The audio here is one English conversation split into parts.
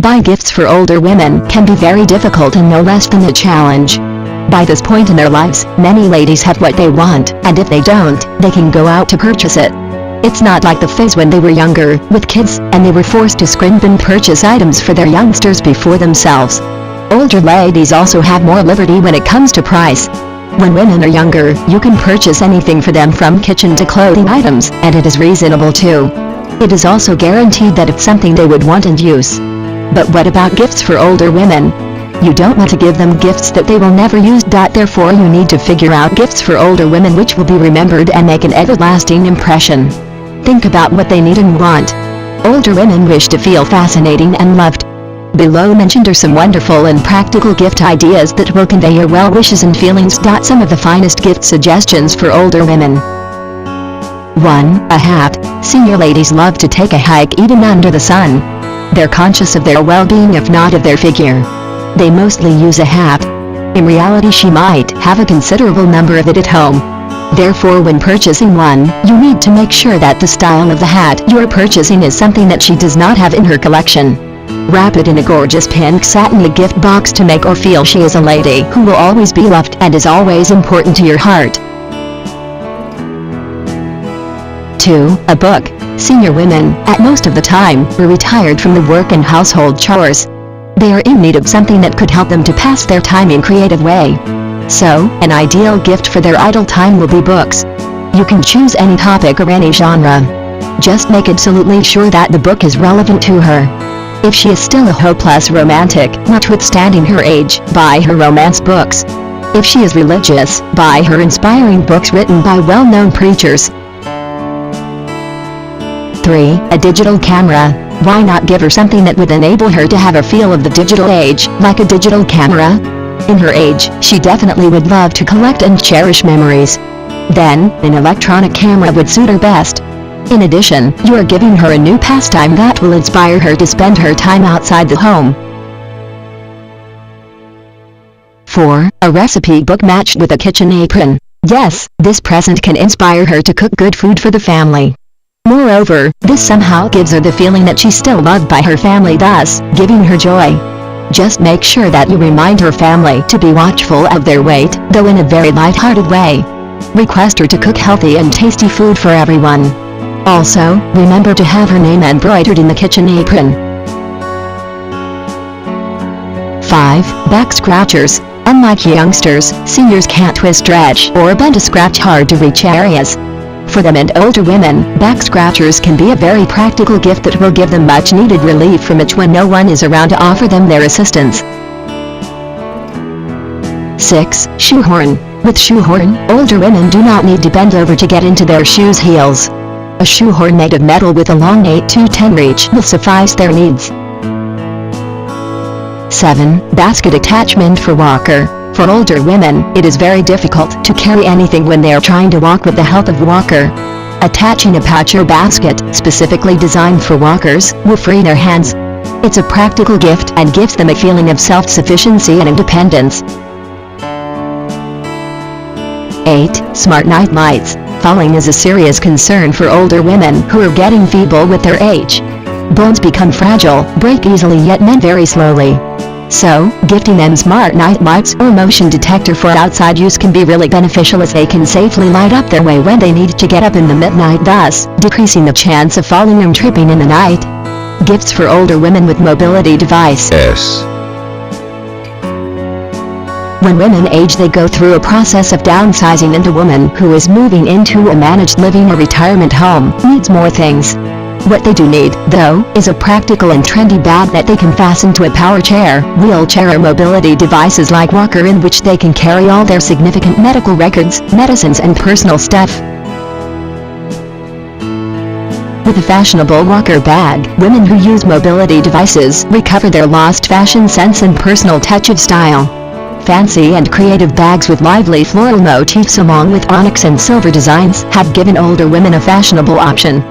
Buy gifts for older women can be very difficult and no less than a challenge. By this point in their lives, many ladies have what they want, and if they don't, they can go out to purchase it. It's not like the phase when they were younger, with kids, and they were forced to scrimp and purchase items for their youngsters before themselves. Older ladies also have more liberty when it comes to price. When women are younger, you can purchase anything for them from kitchen to clothing items, and it is reasonable too. It is also guaranteed that it's something they would want and use. But what about gifts for older women? You don't want to give them gifts that they will never use. Therefore you need to figure out gifts for older women which will be remembered and make an everlasting impression. Think about what they need and want. Older women wish to feel fascinating and loved. Below mentioned are some wonderful and practical gift ideas that will convey your well wishes and feelings. Some of the finest gift suggestions for older women. 1. A hat. Senior ladies love to take a hike even under the sun. They're conscious of their well-being if not of their figure. They mostly use a hat. In reality she might have a considerable number of it at home. Therefore when purchasing one, you need to make sure that the style of the hat you are purchasing is something that she does not have in her collection. Wrap it in a gorgeous pink satin gift box to make her feel she is a lady who will always be loved and is always important to your heart. 2. A book. Senior women, at most of the time, are retired from the work and household chores. They are in need of something that could help them to pass their time in a creative way. So, an ideal gift for their idle time will be books. You can choose any topic or any genre. Just make absolutely sure that the book is relevant to her. If she is still a hopeless romantic, notwithstanding her age, buy her romance books. If she is religious, buy her inspiring books written by well-known preachers. 3. A digital camera. Why not give her something that would enable her to have a feel of the digital age, like a digital camera? In her age, she definitely would love to collect and cherish memories. Then, an electronic camera would suit her best. In addition, you are giving her a new pastime that will inspire her to spend her time outside the home. 4. A recipe book matched with a kitchen apron. Yes, this present can inspire her to cook good food for the family. Moreover, this somehow gives her the feeling that she's still loved by her family, thus giving her joy. Just make sure that you remind her family to be watchful of their weight, though in a very light-hearted way. Request her to cook healthy and tasty food for everyone. Also, remember to have her name embroidered in the kitchen apron. 5. Back scratchers. Unlike youngsters, seniors can't twist, stretch, or bend to scratch hard-to-reach areas. For them and older women, back scratchers can be a very practical gift that will give them much-needed relief from it when no one is around to offer them their assistance. 6. Shoehorn. With shoehorn, older women do not need to bend over to get into their shoes' heels. A shoehorn made of metal with a long 8 to 10 reach will suffice their needs. 7. Basket attachment for walker. For older women, it is very difficult to carry anything when they are trying to walk with the help of walker. Attaching a pouch or basket, specifically designed for walkers, will free their hands. It's a practical gift and gives them a feeling of self-sufficiency and independence. 8. Smart night lights. Falling is a serious concern for older women who are getting feeble with their age. Bones become fragile, break easily yet mend very slowly. So, gifting them smart night lights or motion detector for outside use can be really beneficial, as they can safely light up their way when they need to get up in the midnight, thus decreasing the chance of falling and tripping in the night. Gifts for older women with mobility device. When women age, they go through a process of downsizing, and a woman who is moving into a managed living or retirement home needs more things. What they do need, though, is a practical and trendy bag that they can fasten to a power chair, wheelchair, or mobility devices like walker, in which they can carry all their significant medical records, medicines, and personal stuff. With a fashionable walker bag, women who use mobility devices recover their lost fashion sense and personal touch of style. Fancy and creative bags with lively floral motifs along with onyx and silver designs have given older women a fashionable option.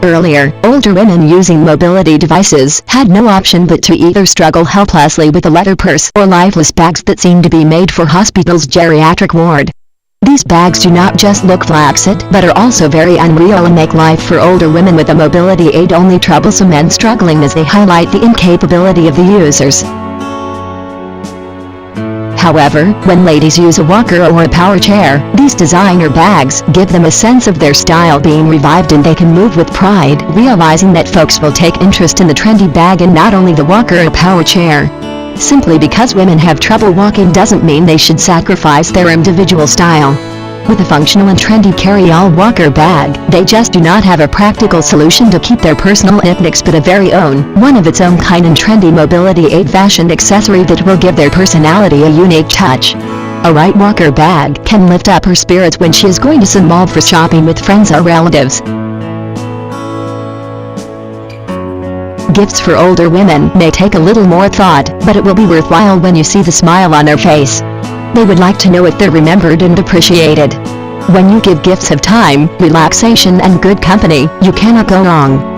Earlier, older women using mobility devices had no option but to either struggle helplessly with a leather purse or lifeless bags that seemed to be made for hospitals' geriatric ward. These bags do not just look flaccid, but are also very unreal and make life for older women with a mobility aid only troublesome and struggling, as they highlight the incapability of the users. However, when ladies use a walker or a power chair, these designer bags give them a sense of their style being revived, and they can move with pride, realizing that folks will take interest in the trendy bag and not only the walker or power chair. Simply because women have trouble walking doesn't mean they should sacrifice their individual style. With a functional and trendy carry-all walker bag, they just do not have a practical solution to keep their personal knickknacks, but a very own, one of its own kind and trendy mobility aid fashioned accessory that will give their personality a unique touch. A right walker bag can lift up her spirits when she is going to some mall for shopping with friends or relatives. Gifts for older women may take a little more thought, but it will be worthwhile when you see the smile on their face. They would like to know if they're remembered and appreciated. When you give gifts of time, relaxation and good company, you cannot go wrong.